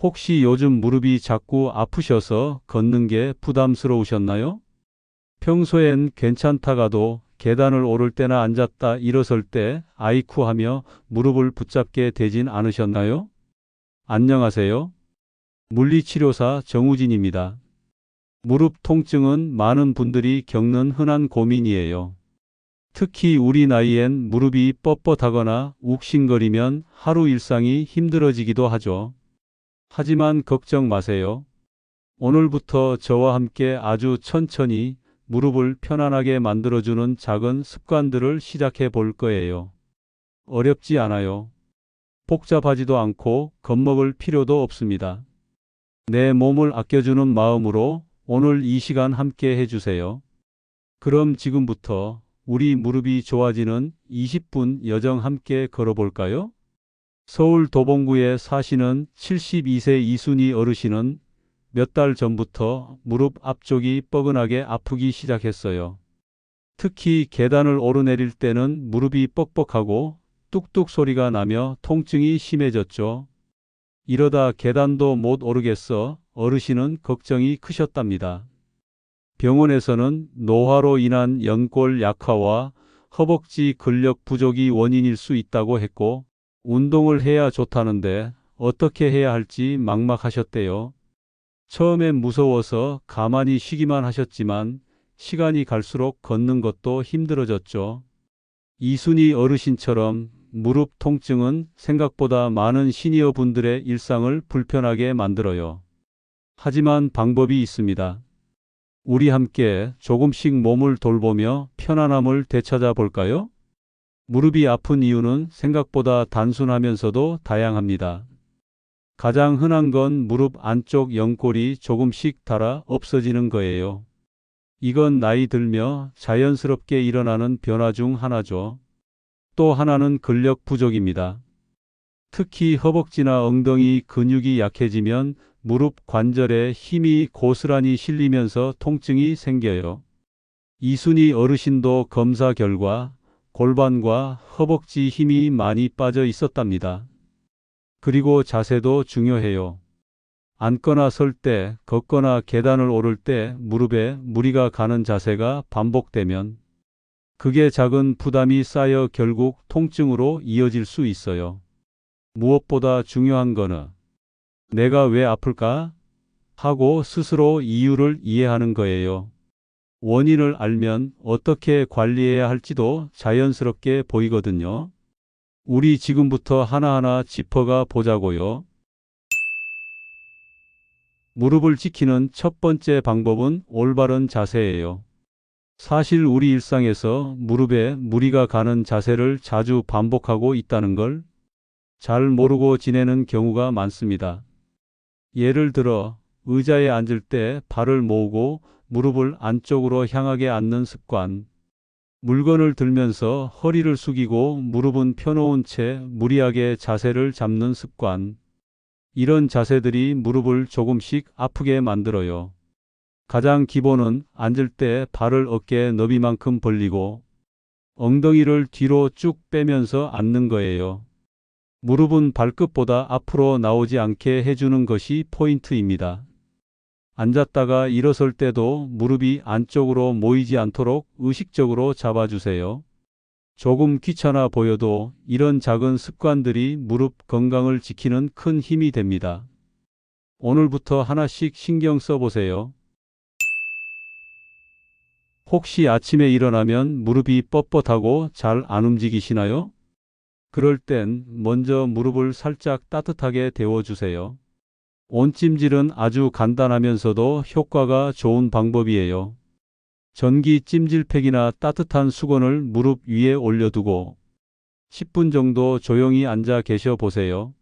혹시 요즘 무릎이 자꾸 아프셔서 걷는 게 부담스러우셨나요? 평소엔 괜찮다가도 계단을 오를 때나 앉았다 일어설 때 아이쿠 하며 무릎을 붙잡게 되진 않으셨나요? 안녕하세요. 물리치료사 정우진입니다. 무릎 통증은 많은 분들이 겪는 흔한 고민이에요. 특히 우리 나이엔 무릎이 뻣뻣하거나 욱신거리면 하루 일상이 힘들어지기도 하죠. 하지만 걱정 마세요. 오늘부터 저와 함께 아주 천천히 무릎을 편안하게 만들어주는 작은 습관들을 시작해 볼 거예요. 어렵지 않아요. 복잡하지도 않고 겁먹을 필요도 없습니다. 내 몸을 아껴주는 마음으로 오늘 이 시간 함께 해주세요. 그럼 지금부터 우리 무릎이 좋아지는 20분 여정 함께 걸어볼까요? 서울 도봉구에 사시는 72세 이순희 어르신은 몇 달 전부터 무릎 앞쪽이 뻐근하게 아프기 시작했어요. 특히 계단을 오르내릴 때는 무릎이 뻑뻑하고 뚝뚝 소리가 나며 통증이 심해졌죠. 이러다 계단도 못 오르겠어 어르신은 걱정이 크셨답니다. 병원에서는 노화로 인한 연골 약화와 허벅지 근력 부족이 원인일 수 있다고 했고, 운동을 해야 좋다는데 어떻게 해야 할지 막막하셨대요. 처음엔 무서워서 가만히 쉬기만 하셨지만 시간이 갈수록 걷는 것도 힘들어졌죠. 이순희 어르신처럼 무릎 통증은 생각보다 많은 시니어 분들의 일상을 불편하게 만들어요. 하지만 방법이 있습니다. 우리 함께 조금씩 몸을 돌보며 편안함을 되찾아 볼까요? 무릎이 아픈 이유는 생각보다 단순하면서도 다양합니다. 가장 흔한 건 무릎 안쪽 연골이 조금씩 닳아 없어지는 거예요. 이건 나이 들며 자연스럽게 일어나는 변화 중 하나죠. 또 하나는 근력 부족입니다. 특히 허벅지나 엉덩이 근육이 약해지면 무릎 관절에 힘이 고스란히 실리면서 통증이 생겨요. 이순희 어르신도 검사 결과 골반과 허벅지 힘이 많이 빠져 있었답니다. 그리고 자세도 중요해요. 앉거나 설 때, 걷거나 계단을 오를 때 무릎에 무리가 가는 자세가 반복되면 그게 작은 부담이 쌓여 결국 통증으로 이어질 수 있어요. 무엇보다 중요한 거는 내가 왜 아플까? 하고 스스로 이유를 이해하는 거예요. 원인을 알면 어떻게 관리해야 할지도 자연스럽게 보이거든요. 우리 지금부터 하나하나 짚어가 보자고요. 무릎을 지키는 첫 번째 방법은 올바른 자세예요. 사실 우리 일상에서 무릎에 무리가 가는 자세를 자주 반복하고 있다는 걸 잘 모르고 지내는 경우가 많습니다. 예를 들어 의자에 앉을 때 발을 모으고 무릎을 안쪽으로 향하게 앉는 습관, 물건을 들면서 허리를 숙이고 무릎은 펴놓은 채 무리하게 자세를 잡는 습관, 이런 자세들이 무릎을 조금씩 아프게 만들어요. 가장 기본은 앉을 때 발을 어깨 너비만큼 벌리고 엉덩이를 뒤로 쭉 빼면서 앉는 거예요. 무릎은 발끝보다 앞으로 나오지 않게 해주는 것이 포인트입니다. 앉았다가 일어설 때도 무릎이 안쪽으로 모이지 않도록 의식적으로 잡아주세요. 조금 귀찮아 보여도 이런 작은 습관들이 무릎 건강을 지키는 큰 힘이 됩니다. 오늘부터 하나씩 신경 써보세요. 혹시 아침에 일어나면 무릎이 뻣뻣하고 잘 안 움직이시나요? 그럴 땐 먼저 무릎을 살짝 따뜻하게 데워주세요. 온찜질은 아주 간단하면서도 효과가 좋은 방법이에요. 전기 찜질팩이나 따뜻한 수건을 무릎 위에 올려두고 10분 정도 조용히 앉아 계셔 보세요.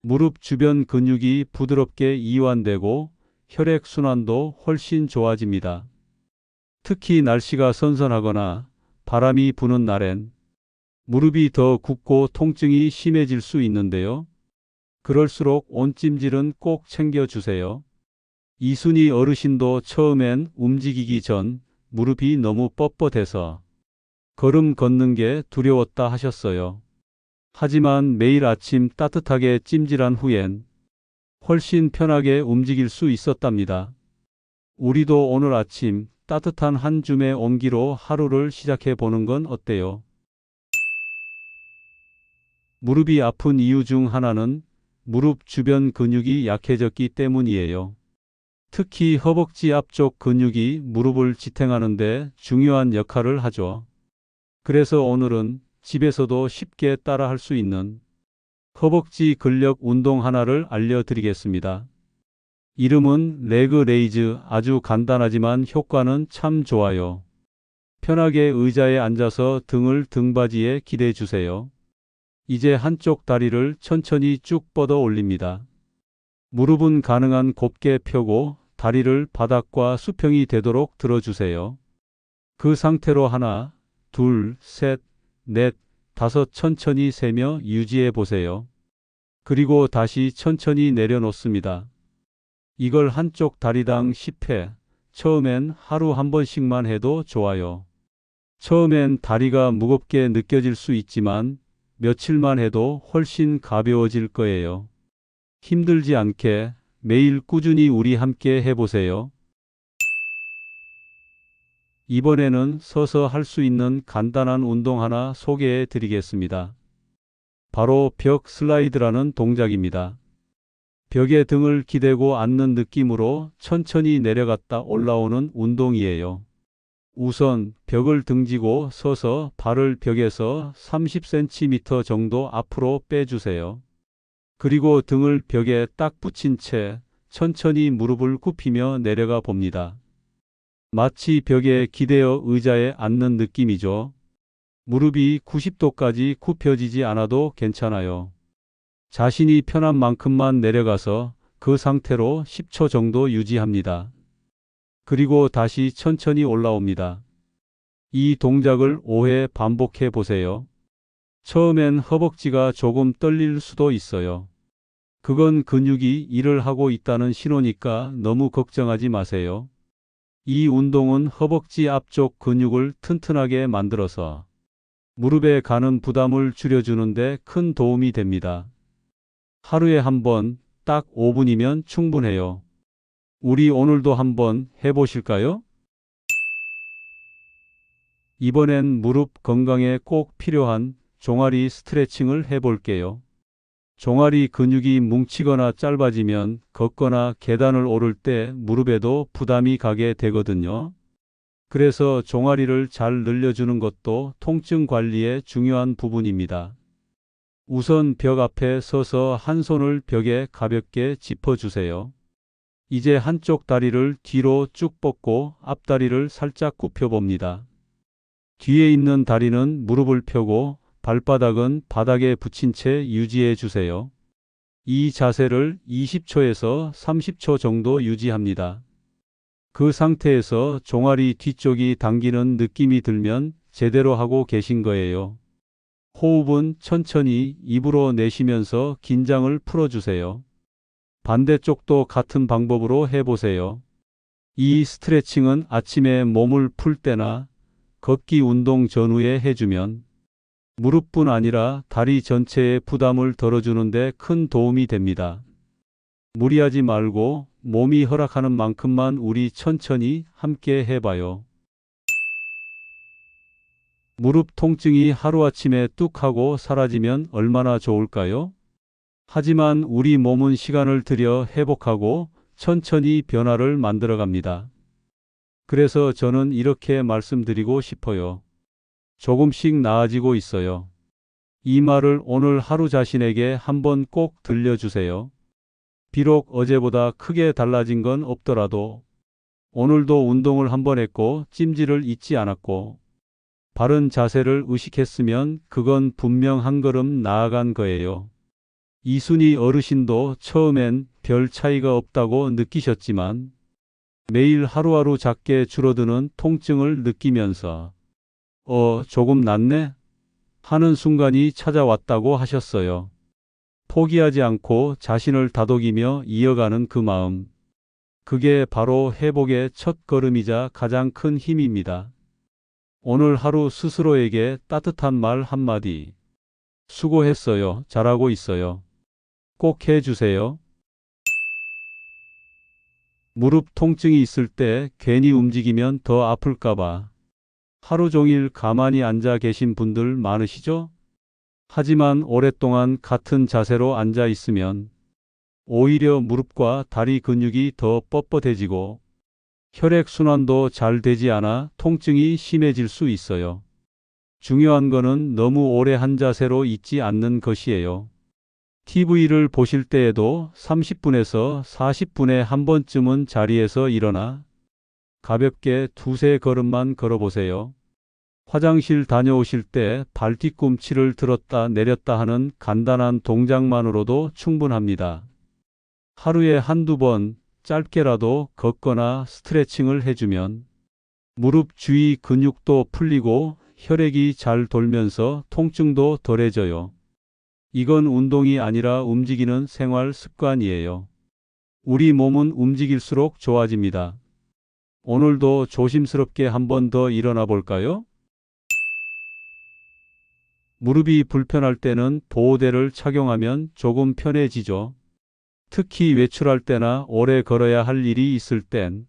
무릎 주변 근육이 부드럽게 이완되고 혈액순환도 훨씬 좋아집니다. 특히 날씨가 선선하거나 바람이 부는 날엔 무릎이 더 굽고 통증이 심해질 수 있는데요. 그럴수록 온찜질은 꼭 챙겨주세요. 이순희 어르신도 처음엔 움직이기 전 무릎이 너무 뻣뻣해서 걸음 걷는 게 두려웠다 하셨어요. 하지만 매일 아침 따뜻하게 찜질한 후엔 훨씬 편하게 움직일 수 있었답니다. 우리도 오늘 아침 따뜻한 한 줌의 온기로 하루를 시작해 보는 건 어때요? 무릎이 아픈 이유 중 하나는 무릎 주변 근육이 약해졌기 때문이에요. 특히 허벅지 앞쪽 근육이 무릎을 지탱하는 데 중요한 역할을 하죠. 그래서 오늘은 집에서도 쉽게 따라 할 수 있는 허벅지 근력 운동 하나를 알려드리겠습니다. 이름은 레그 레이즈. 아주 간단하지만 효과는 참 좋아요. 편하게 의자에 앉아서 등을 등받이에 기대 주세요. 이제 한쪽 다리를 천천히 쭉 뻗어 올립니다. 무릎은 가능한 곱게 펴고 다리를 바닥과 수평이 되도록 들어주세요. 그 상태로 하나, 둘, 셋, 넷, 다섯 천천히 세며 유지해 보세요. 그리고 다시 천천히 내려놓습니다. 이걸 한쪽 다리당 10회, 처음엔 하루 한 번씩만 해도 좋아요. 처음엔 다리가 무겁게 느껴질 수 있지만 며칠만 해도 훨씬 가벼워질 거예요. 힘들지 않게 매일 꾸준히 우리 함께 해보세요. 이번에는 서서 할 수 있는 간단한 운동 하나 소개해 드리겠습니다. 바로 벽 슬라이드라는 동작입니다. 벽에 등을 기대고 앉는 느낌으로 천천히 내려갔다 올라오는 운동이에요. 우선 벽을 등지고 서서 발을 벽에서 30cm 정도 앞으로 빼주세요. 그리고 등을 벽에 딱 붙인 채 천천히 무릎을 굽히며 내려가 봅니다. 마치 벽에 기대어 의자에 앉는 느낌이죠. 무릎이 90도까지 굽혀지지 않아도 괜찮아요. 자신이 편한 만큼만 내려가서 그 상태로 10초 정도 유지합니다. 그리고 다시 천천히 올라옵니다. 이 동작을 5회 반복해 보세요. 처음엔 허벅지가 조금 떨릴 수도 있어요. 그건 근육이 일을 하고 있다는 신호니까 너무 걱정하지 마세요. 이 운동은 허벅지 앞쪽 근육을 튼튼하게 만들어서 무릎에 가는 부담을 줄여주는데 큰 도움이 됩니다. 하루에 한 번, 딱 5분이면 충분해요. 우리 오늘도 한번 해보실까요? 이번엔 무릎 건강에 꼭 필요한 종아리 스트레칭을 해볼게요. 종아리 근육이 뭉치거나 짧아지면 걷거나 계단을 오를 때 무릎에도 부담이 가게 되거든요. 그래서 종아리를 잘 늘려주는 것도 통증 관리의 중요한 부분입니다. 우선 벽 앞에 서서 한 손을 벽에 가볍게 짚어주세요. 이제 한쪽 다리를 뒤로 쭉 뻗고 앞다리를 살짝 굽혀봅니다. 뒤에 있는 다리는 무릎을 펴고 발바닥은 바닥에 붙인 채 유지해 주세요. 이 자세를 20초에서 30초 정도 유지합니다. 그 상태에서 종아리 뒤쪽이 당기는 느낌이 들면 제대로 하고 계신 거예요. 호흡은 천천히 입으로 내쉬면서 긴장을 풀어주세요. 반대쪽도 같은 방법으로 해보세요. 이 스트레칭은 아침에 몸을 풀 때나 걷기 운동 전후에 해주면 무릎뿐 아니라 다리 전체의 부담을 덜어주는 데 큰 도움이 됩니다. 무리하지 말고 몸이 허락하는 만큼만 우리 천천히 함께 해봐요. 무릎 통증이 하루아침에 뚝 하고 사라지면 얼마나 좋을까요? 하지만 우리 몸은 시간을 들여 회복하고 천천히 변화를 만들어 갑니다. 그래서 저는 이렇게 말씀드리고 싶어요. 조금씩 나아지고 있어요. 이 말을 오늘 하루 자신에게 한번 꼭 들려주세요. 비록 어제보다 크게 달라진 건 없더라도 오늘도 운동을 한번 했고 찜질을 잊지 않았고 바른 자세를 의식했으면 그건 분명 한 걸음 나아간 거예요. 이순희 어르신도 처음엔 별 차이가 없다고 느끼셨지만 매일 하루하루 작게 줄어드는 통증을 느끼면서 조금 낫네? 하는 순간이 찾아왔다고 하셨어요. 포기하지 않고 자신을 다독이며 이어가는 그 마음. 그게 바로 회복의 첫 걸음이자 가장 큰 힘입니다. 오늘 하루 스스로에게 따뜻한 말 한마디. 수고했어요. 잘하고 있어요. 꼭 해주세요. 무릎 통증이 있을 때 괜히 움직이면 더 아플까봐 하루 종일 가만히 앉아 계신 분들 많으시죠? 하지만 오랫동안 같은 자세로 앉아 있으면 오히려 무릎과 다리 근육이 더 뻣뻣해지고 혈액순환도 잘 되지 않아 통증이 심해질 수 있어요. 중요한 거는 너무 오래 한 자세로 있지 않는 것이에요. TV를 보실 때에도 30분에서 40분에 한 번쯤은 자리에서 일어나 가볍게 두세 걸음만 걸어보세요. 화장실 다녀오실 때 발 뒤꿈치를 들었다 내렸다 하는 간단한 동작만으로도 충분합니다. 하루에 한두 번 짧게라도 걷거나 스트레칭을 해주면 무릎 주위 근육도 풀리고 혈액이 잘 돌면서 통증도 덜해져요. 이건 운동이 아니라 움직이는 생활 습관이에요. 우리 몸은 움직일수록 좋아집니다. 오늘도 조심스럽게 한 번 더 일어나 볼까요? 무릎이 불편할 때는 보호대를 착용하면 조금 편해지죠. 특히 외출할 때나 오래 걸어야 할 일이 있을 땐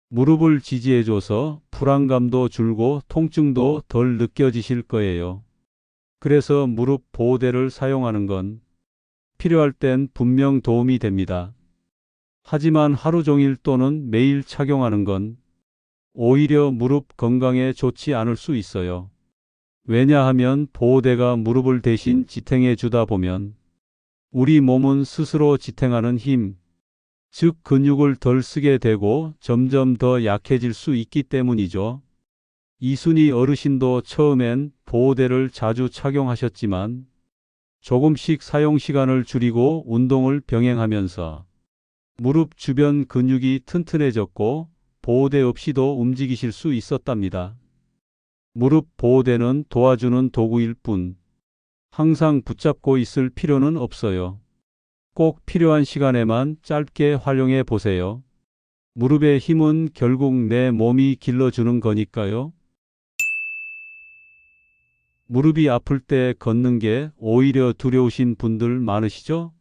무릎을 지지해줘서 불안감도 줄고 통증도 덜 느껴지실 거예요. 그래서 무릎 보호대를 사용하는 건 필요할 땐 분명 도움이 됩니다. 하지만 하루 종일 또는 매일 착용하는 건 오히려 무릎 건강에 좋지 않을 수 있어요. 왜냐하면 보호대가 무릎을 대신 지탱해 주다 보면 우리 몸은 스스로 지탱하는 힘, 즉 근육을 덜 쓰게 되고 점점 더 약해질 수 있기 때문이죠. 이순희 어르신도 처음엔 보호대를 자주 착용하셨지만 조금씩 사용 시간을 줄이고 운동을 병행하면서 무릎 주변 근육이 튼튼해졌고 보호대 없이도 움직이실 수 있었답니다. 무릎 보호대는 도와주는 도구일 뿐 항상 붙잡고 있을 필요는 없어요. 꼭 필요한 시간에만 짧게 활용해 보세요. 무릎의 힘은 결국 내 몸이 길러주는 거니까요. 무릎이 아플 때 걷는 게 오히려 두려우신 분들 많으시죠?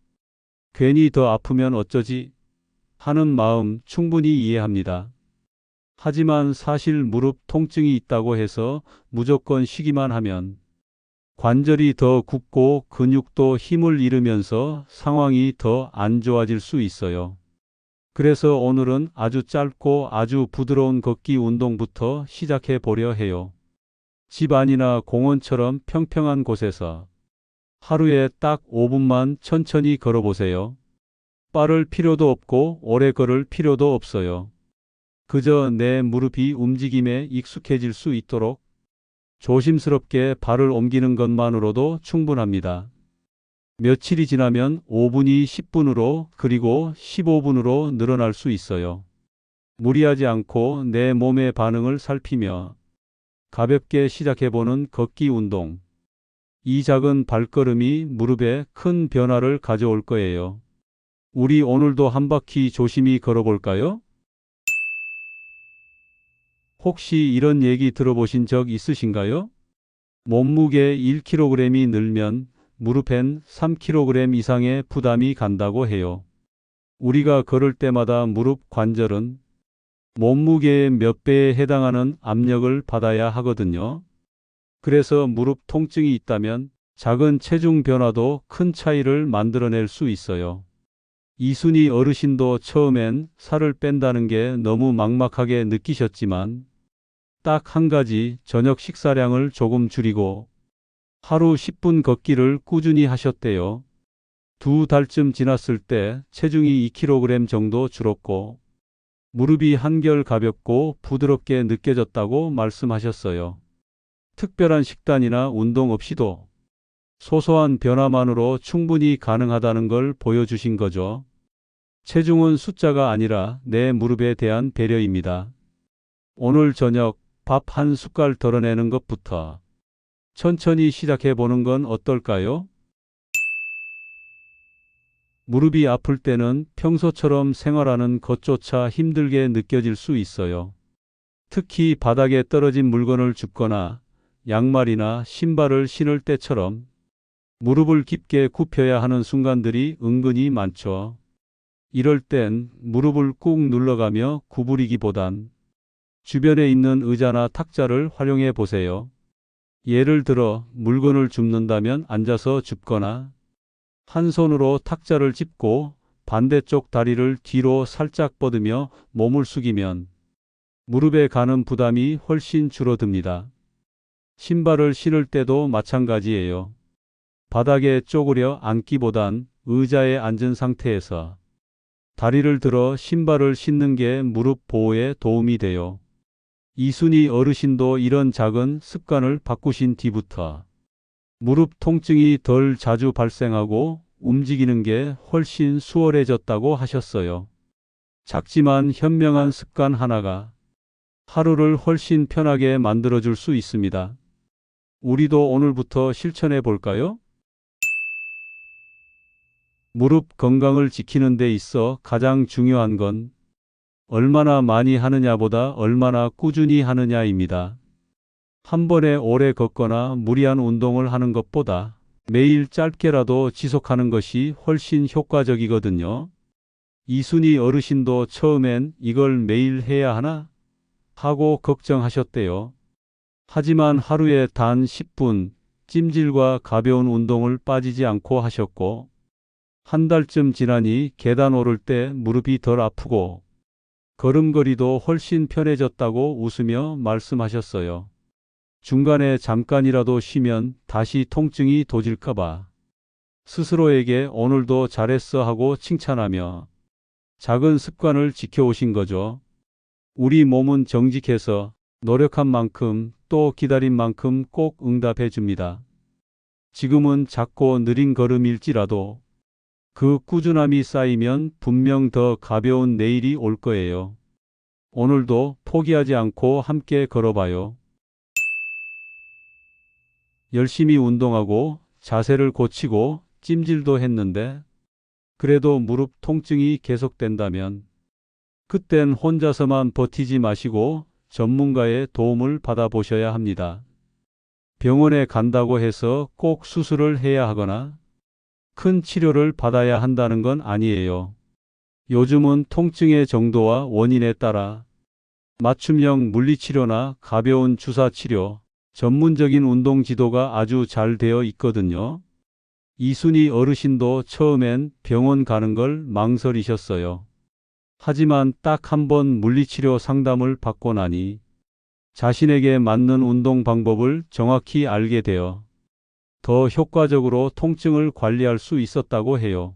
괜히 더 아프면 어쩌지 하는 마음 충분히 이해합니다. 하지만 사실 무릎 통증이 있다고 해서 무조건 쉬기만 하면 관절이 더 굳고 근육도 힘을 잃으면서 상황이 더 안 좋아질 수 있어요. 그래서 오늘은 아주 짧고 아주 부드러운 걷기 운동부터 시작해 보려 해요. 집 안이나 공원처럼 평평한 곳에서 하루에 딱 5분만 천천히 걸어보세요. 빠를 필요도 없고 오래 걸을 필요도 없어요. 그저 내 무릎이 움직임에 익숙해질 수 있도록 조심스럽게 발을 옮기는 것만으로도 충분합니다. 며칠이 지나면 5분이 10분으로 그리고 15분으로 늘어날 수 있어요. 무리하지 않고 내 몸의 반응을 살피며 가볍게 시작해보는 걷기 운동. 이 작은 발걸음이 무릎에 큰 변화를 가져올 거예요. 우리 오늘도 한 바퀴 조심히 걸어볼까요? 혹시 이런 얘기 들어보신 적 있으신가요? 몸무게 1kg이 늘면 무릎엔 3kg 이상의 부담이 간다고 해요. 우리가 걸을 때마다 무릎 관절은 몸무게의 몇 배에 해당하는 압력을 받아야 하거든요. 그래서 무릎 통증이 있다면 작은 체중 변화도 큰 차이를 만들어낼 수 있어요. 이순희 어르신도 처음엔 살을 뺀다는 게 너무 막막하게 느끼셨지만 딱 한 가지 저녁 식사량을 조금 줄이고 하루 10분 걷기를 꾸준히 하셨대요. 2달쯤 지났을 때 체중이 2kg 정도 줄었고 무릎이 한결 가볍고 부드럽게 느껴졌다고 말씀하셨어요. 특별한 식단이나 운동 없이도 소소한 변화만으로 충분히 가능하다는 걸 보여주신 거죠. 체중은 숫자가 아니라 내 무릎에 대한 배려입니다. 오늘 저녁 밥 한 숟갈 덜어내는 것부터 천천히 시작해 보는 건 어떨까요? 무릎이 아플 때는 평소처럼 생활하는 것조차 힘들게 느껴질 수 있어요. 특히 바닥에 떨어진 물건을 줍거나 양말이나 신발을 신을 때처럼 무릎을 깊게 굽혀야 하는 순간들이 은근히 많죠. 이럴 땐 무릎을 꾹 눌러가며 구부리기보단 주변에 있는 의자나 탁자를 활용해 보세요. 예를 들어 물건을 줍는다면 앉아서 줍거나 한 손으로 탁자를 짚고 반대쪽 다리를 뒤로 살짝 뻗으며 몸을 숙이면 무릎에 가는 부담이 훨씬 줄어듭니다. 신발을 신을 때도 마찬가지예요. 바닥에 쪼그려 앉기보단 의자에 앉은 상태에서 다리를 들어 신발을 신는 게 무릎 보호에 도움이 돼요. 이순희 어르신도 이런 작은 습관을 바꾸신 뒤부터 무릎 통증이 덜 자주 발생하고 움직이는 게 훨씬 수월해졌다고 하셨어요. 작지만 현명한 습관 하나가 하루를 훨씬 편하게 만들어줄 수 있습니다. 우리도 오늘부터 실천해 볼까요? 무릎 건강을 지키는 데 있어 가장 중요한 건 얼마나 많이 하느냐보다 얼마나 꾸준히 하느냐입니다. 한 번에 오래 걷거나 무리한 운동을 하는 것보다 매일 짧게라도 지속하는 것이 훨씬 효과적이거든요. 이순희 어르신도 처음엔 이걸 매일 해야 하나 하고 걱정하셨대요. 하지만 하루에 단 10분 찜질과 가벼운 운동을 빠지지 않고 하셨고, 한 달쯤 지나니 계단 오를 때 무릎이 덜 아프고 걸음걸이도 훨씬 편해졌다고 웃으며 말씀하셨어요. 중간에 잠깐이라도 쉬면 다시 통증이 도질까봐 스스로에게 오늘도 잘했어 하고 칭찬하며 작은 습관을 지켜오신 거죠. 우리 몸은 정직해서 노력한 만큼 또 기다린 만큼 꼭 응답해 줍니다. 지금은 작고 느린 걸음일지라도 그 꾸준함이 쌓이면 분명 더 가벼운 내일이 올 거예요. 오늘도 포기하지 않고 함께 걸어봐요. 열심히 운동하고 자세를 고치고 찜질도 했는데 그래도 무릎 통증이 계속된다면 그땐 혼자서만 버티지 마시고 전문가의 도움을 받아보셔야 합니다. 병원에 간다고 해서 꼭 수술을 해야 하거나 큰 치료를 받아야 한다는 건 아니에요. 요즘은 통증의 정도와 원인에 따라 맞춤형 물리치료나 가벼운 주사치료, 전문적인 운동 지도가 아주 잘 되어 있거든요. 이순희 어르신도 처음엔 병원 가는 걸 망설이셨어요. 하지만 딱 한 번 물리치료 상담을 받고 나니 자신에게 맞는 운동 방법을 정확히 알게 되어 더 효과적으로 통증을 관리할 수 있었다고 해요.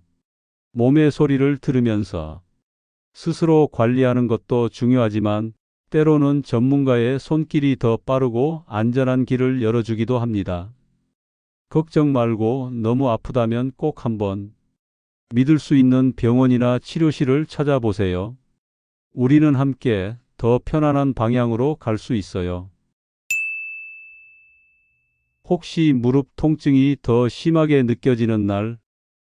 몸의 소리를 들으면서 스스로 관리하는 것도 중요하지만 때로는 전문가의 손길이 더 빠르고 안전한 길을 열어주기도 합니다. 걱정 말고 너무 아프다면 꼭 한번 믿을 수 있는 병원이나 치료실을 찾아보세요. 우리는 함께 더 편안한 방향으로 갈 수 있어요. 혹시 무릎 통증이 더 심하게 느껴지는 날,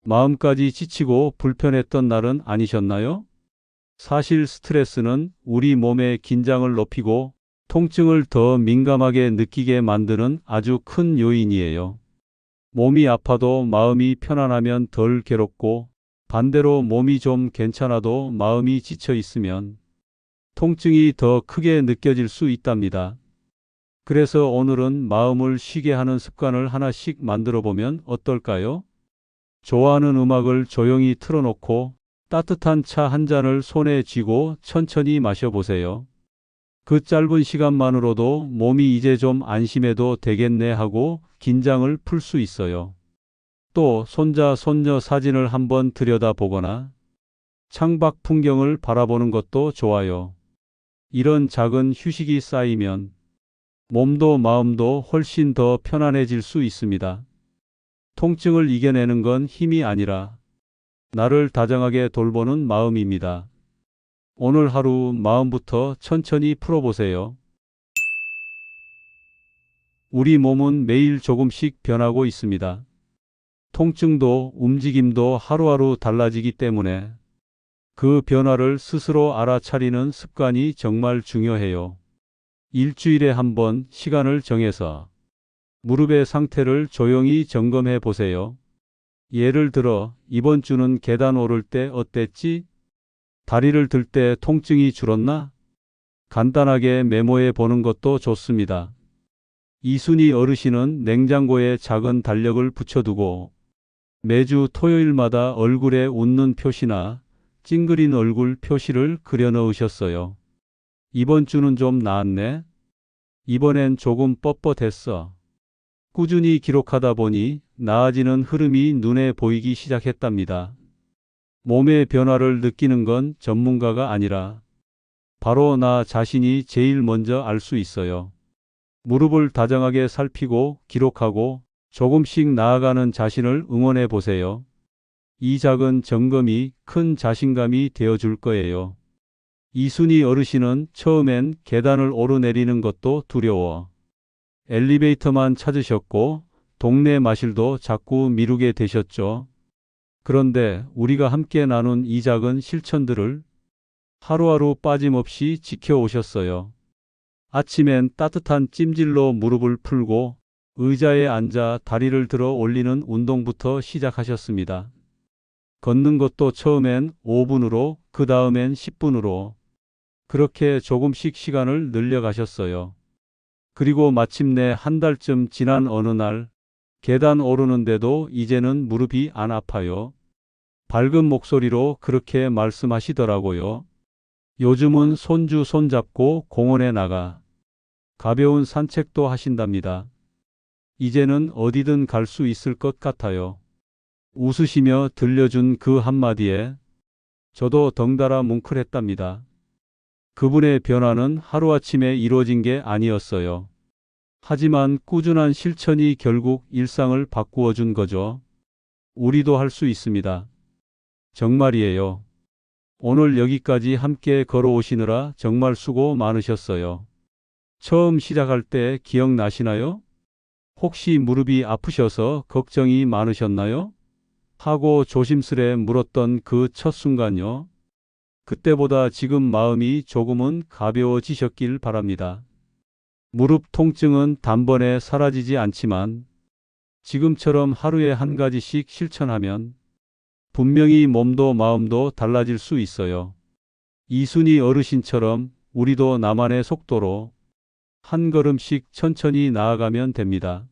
마음까지 지치고 불편했던 날은 아니셨나요? 사실 스트레스는 우리 몸의 긴장을 높이고 통증을 더 민감하게 느끼게 만드는 아주 큰 요인이에요. 몸이 아파도 마음이 편안하면 덜 괴롭고 반대로 몸이 좀 괜찮아도 마음이 지쳐 있으면 통증이 더 크게 느껴질 수 있답니다. 그래서 오늘은 마음을 쉬게 하는 습관을 하나씩 만들어 보면 어떨까요? 좋아하는 음악을 조용히 틀어놓고 따뜻한 차 한 잔을 손에 쥐고 천천히 마셔보세요. 그 짧은 시간만으로도 몸이 이제 좀 안심해도 되겠네 하고 긴장을 풀 수 있어요. 또 손자, 손녀 사진을 한번 들여다보거나 창밖 풍경을 바라보는 것도 좋아요. 이런 작은 휴식이 쌓이면 몸도 마음도 훨씬 더 편안해질 수 있습니다. 통증을 이겨내는 건 힘이 아니라 나를 다정하게 돌보는 마음입니다. 오늘 하루 마음부터 천천히 풀어보세요. 우리 몸은 매일 조금씩 변하고 있습니다. 통증도 움직임도 하루하루 달라지기 때문에 그 변화를 스스로 알아차리는 습관이 정말 중요해요. 일주일에 한 번 시간을 정해서 무릎의 상태를 조용히 점검해 보세요. 예를 들어 이번 주는 계단 오를 때 어땠지? 다리를 들 때 통증이 줄었나? 간단하게 메모해 보는 것도 좋습니다. 이순희 어르신은 냉장고에 작은 달력을 붙여두고 매주 토요일마다 얼굴에 웃는 표시나 찡그린 얼굴 표시를 그려 넣으셨어요. 이번 주는 좀 나았네. 이번엔 조금 뻣뻣했어. 꾸준히 기록하다 보니 나아지는 흐름이 눈에 보이기 시작했답니다. 몸의 변화를 느끼는 건 전문가가 아니라 바로 나 자신이 제일 먼저 알 수 있어요. 무릎을 다정하게 살피고 기록하고 조금씩 나아가는 자신을 응원해 보세요. 이 작은 점검이 큰 자신감이 되어 줄 거예요. 이순희 어르신은 처음엔 계단을 오르내리는 것도 두려워 엘리베이터만 찾으셨고 동네 마실도 자꾸 미루게 되셨죠. 그런데 우리가 함께 나눈 이 작은 실천들을 하루하루 빠짐없이 지켜오셨어요. 아침엔 따뜻한 찜질로 무릎을 풀고 의자에 앉아 다리를 들어 올리는 운동부터 시작하셨습니다. 걷는 것도 처음엔 5분으로 그 다음엔 10분으로 그렇게 조금씩 시간을 늘려가셨어요. 그리고 마침내 한 달쯤 지난 어느 날 계단 오르는데도 이제는 무릎이 안 아파요. 밝은 목소리로 그렇게 말씀하시더라고요. 요즘은 손주 손잡고 공원에 나가 가벼운 산책도 하신답니다. 이제는 어디든 갈 수 있을 것 같아요. 웃으시며 들려준 그 한마디에 저도 덩달아 뭉클했답니다. 그분의 변화는 하루아침에 이루어진 게 아니었어요. 하지만 꾸준한 실천이 결국 일상을 바꾸어 준 거죠. 우리도 할 수 있습니다. 정말이에요. 오늘 여기까지 함께 걸어오시느라 정말 수고 많으셨어요. 처음 시작할 때 기억나시나요? 혹시 무릎이 아프셔서 걱정이 많으셨나요? 하고 조심스레 물었던 그 첫 순간요. 그때보다 지금 마음이 조금은 가벼워지셨길 바랍니다. 무릎 통증은 단번에 사라지지 않지만 지금처럼 하루에 한 가지씩 실천하면 분명히 몸도 마음도 달라질 수 있어요. 이순희 어르신처럼 우리도 나만의 속도로 한 걸음씩 천천히 나아가면 됩니다.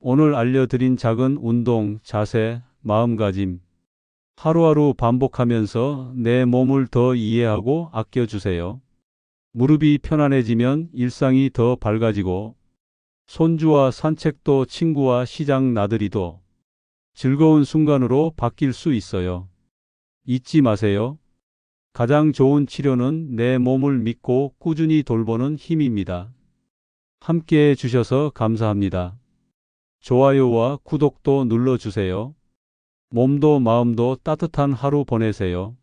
오늘 알려드린 작은 운동, 자세, 마음가짐, 하루하루 반복하면서 내 몸을 더 이해하고 아껴주세요. 무릎이 편안해지면 일상이 더 밝아지고 손주와 산책도 친구와 시장 나들이도 즐거운 순간으로 바뀔 수 있어요. 잊지 마세요. 가장 좋은 치료는 내 몸을 믿고 꾸준히 돌보는 힘입니다. 함께 해주셔서 감사합니다. 좋아요와 구독도 눌러주세요. 몸도 마음도 따뜻한 하루 보내세요.